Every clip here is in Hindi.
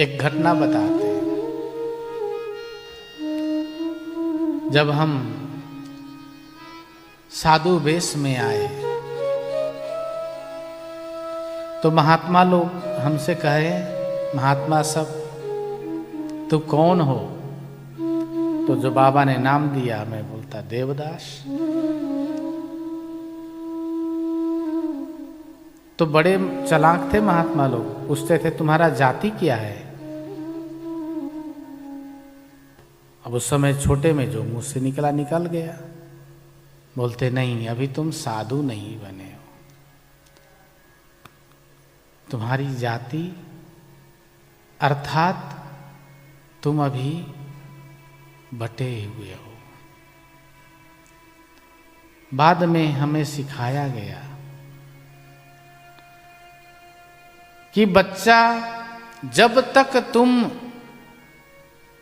एक घटना बताते हैं। जब हम साधु वेश में आए तो महात्मा लोग हमसे कहे, महात्मा सब तू कौन हो? तो जो बाबा ने नाम दिया मैं बोलता देवदास। तो बड़े चालाक थे महात्मा लोग, पूछते थे तुम्हारा जाति क्या है? अब उस समय छोटे में जो मुंह से निकला निकल गया। बोलते नहीं, अभी तुम साधु नहीं बने हो, तुम्हारी जाति अर्थात तुम अभी बटे हुए हो। बाद में हमें सिखाया गया कि बच्चा, जब तक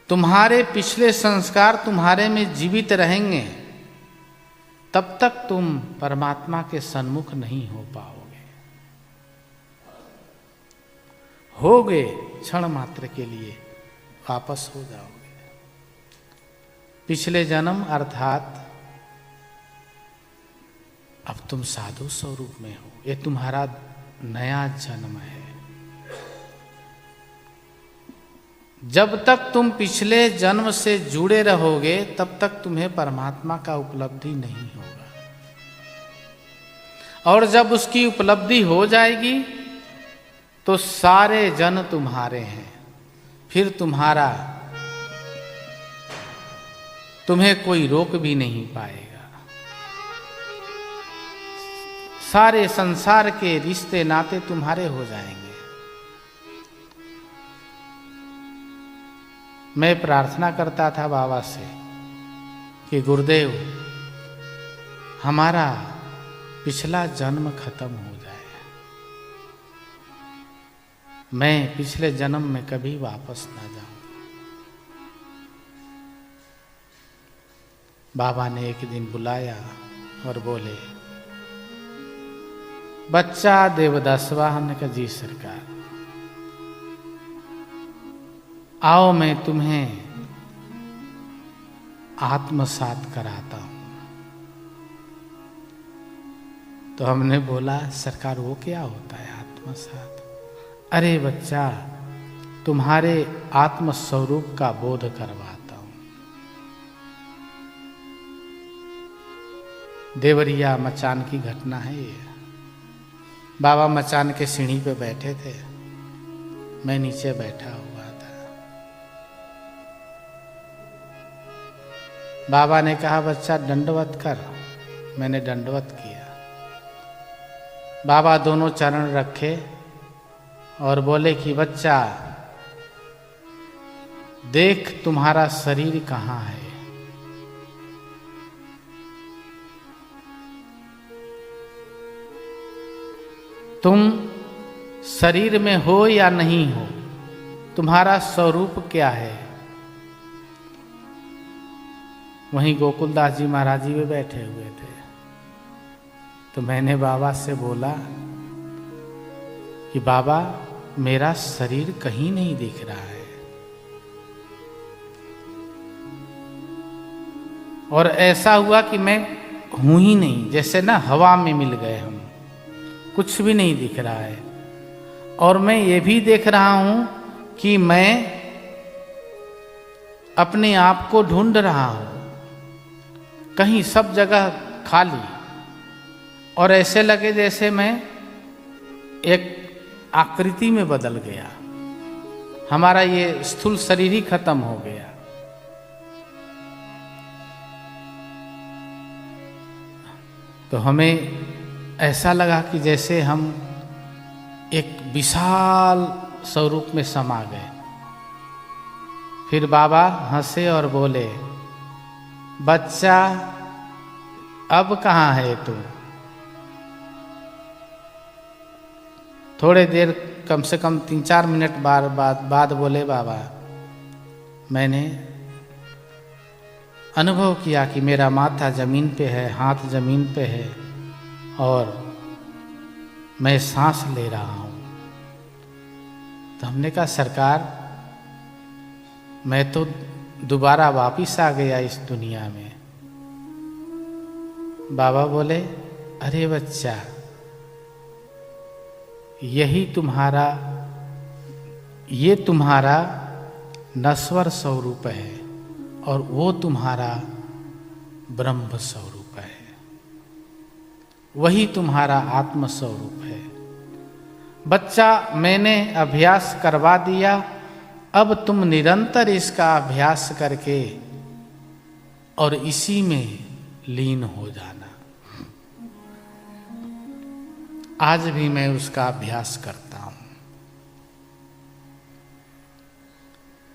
तुम्हारे पिछले संस्कार तुम्हारे में जीवित रहेंगे तब तक तुम परमात्मा के सन्मुख नहीं हो पाओगे। होगे क्षण मात्र के लिए, वापस हो जाओगे। पिछले जन्म अर्थात अब तुम साधु स्वरूप में हो, ये तुम्हारा नया जन्म है। जब तक तुम पिछले जन्म से जुड़े रहोगे तब तक तुम्हें परमात्मा का उपलब्धि नहीं होगा, और जब उसकी उपलब्धि हो जाएगी तो सारे जन तुम्हारे हैं। फिर तुम्हें कोई रोक भी नहीं पाएगा। सारे संसार के रिश्ते नाते तुम्हारे हो जाएंगे। मैं प्रार्थना करता था बाबा से कि गुरुदेव हमारा पिछला जन्म खत्म हो जाए, मैं पिछले जन्म में कभी वापस ना जाऊं। बाबा ने एक दिन बुलाया और बोले, बच्चा देवदासवा। हमने कहा जी सरकार, आओ मैं तुम्हें आत्मसात कराता हूं। तो हमने बोला सरकार वो क्या होता है आत्मसात? अरे बच्चा, तुम्हारे आत्म स्वरूप का बोध करवाता हूं। देवरिया मचान की घटना है ये। बाबा मचान के सीढ़ी पे बैठे थे, मैं नीचे बैठा हुआ था। बाबा ने कहा बच्चा दंडवत कर। मैंने दंडवत किया। बाबा दोनों चरण रखे और बोले कि बच्चा देख तुम्हारा शरीर कहाँ है। तुम शरीर में हो या नहीं हो, तुम्हारा स्वरूप क्या है? वहीं गोकुलदास जी महाराज जी भी बैठे हुए थे। तो मैंने बाबा से बोला कि बाबा मेरा शरीर कहीं नहीं दिख रहा है, और ऐसा हुआ कि मैं हूं ही नहीं, जैसे ना हवा में मिल गए हम, कुछ भी नहीं दिख रहा है। और मैं ये भी देख रहा हूं कि मैं अपने आप को ढूंढ रहा हूं, कहीं सब जगह खाली, और ऐसे लगे जैसे मैं एक आकृति में बदल गया। हमारा ये स्थूल शरीर ही खत्म हो गया। तो हमें ऐसा लगा कि जैसे हम एक विशाल स्वरूप में समा गए। फिर बाबा हंसे और बोले, बच्चा अब कहाँ है तू? थोड़े देर कम से कम 3-4 मिनट बाद बोले बाबा, मैंने अनुभव किया कि मेरा माथा जमीन पे है, हाथ जमीन पे है, और मैं सांस ले रहा हूँ। तो हमने कहा सरकार मैं तो दोबारा वापिस आ गया इस दुनिया में। बाबा बोले, अरे बच्चा, ये तुम्हारा नश्वर स्वरूप है और वो तुम्हारा ब्रह्म स्वरूप है, वही तुम्हारा आत्म स्वरूप है। बच्चा, मैंने अभ्यास करवा दिया, अब तुम निरंतर इसका अभ्यास करके और इसी में लीन हो जाना। आज भी मैं उसका अभ्यास करता हूं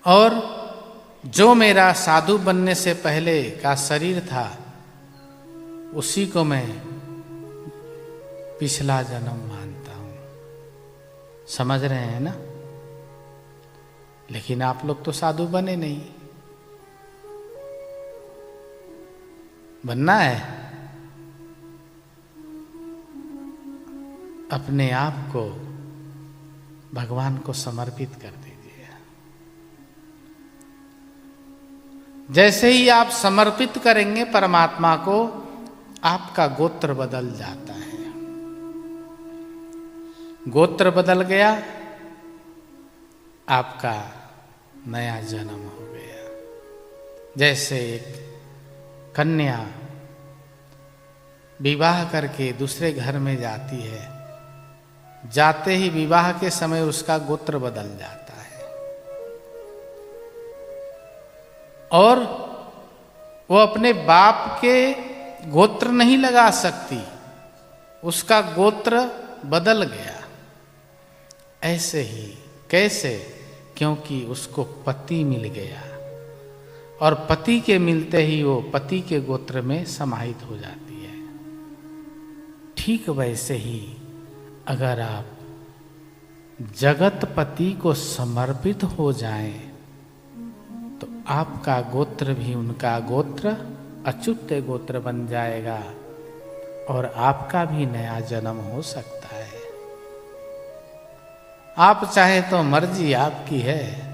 और जो मेरा साधु बनने से पहले का शरीर था उसी को मैं पिछला जन्म मानता हूं। समझ रहे हैं ना? लेकिन आप लोग तो साधु बने नहीं। बनना है? अपने आप को भगवान को समर्पित कर दीजिए। जैसे ही आप समर्पित करेंगे परमात्मा को, आपका गोत्र बदल जाता है। गोत्र बदल गया, आपका नया जन्म हो गया। जैसे एक कन्या विवाह करके दूसरे घर में जाती है, जाते ही विवाह के समय उसका गोत्र बदल जाता है और वो अपने बाप के गोत्र नहीं लगा सकती, उसका गोत्र बदल गया। ऐसे ही कैसे? क्योंकि उसको पति मिल गया और पति के मिलते ही वो पति के गोत्र में समाहित हो जाती है। ठीक वैसे ही अगर आप जगतपति को समर्पित हो जाएं तो आपका गोत्र भी उनका गोत्र अच्युत गोत्र बन जाएगा और आपका भी नया जन्म हो सकता है। आप चाहे तो मर्जी आपकी है।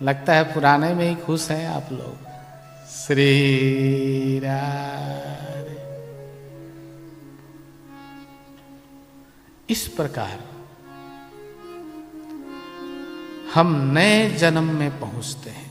लगता है पुराने में ही खुश हैं आप लोग। श्री राधे। इस प्रकार हम नए जन्म में पहुंचते हैं।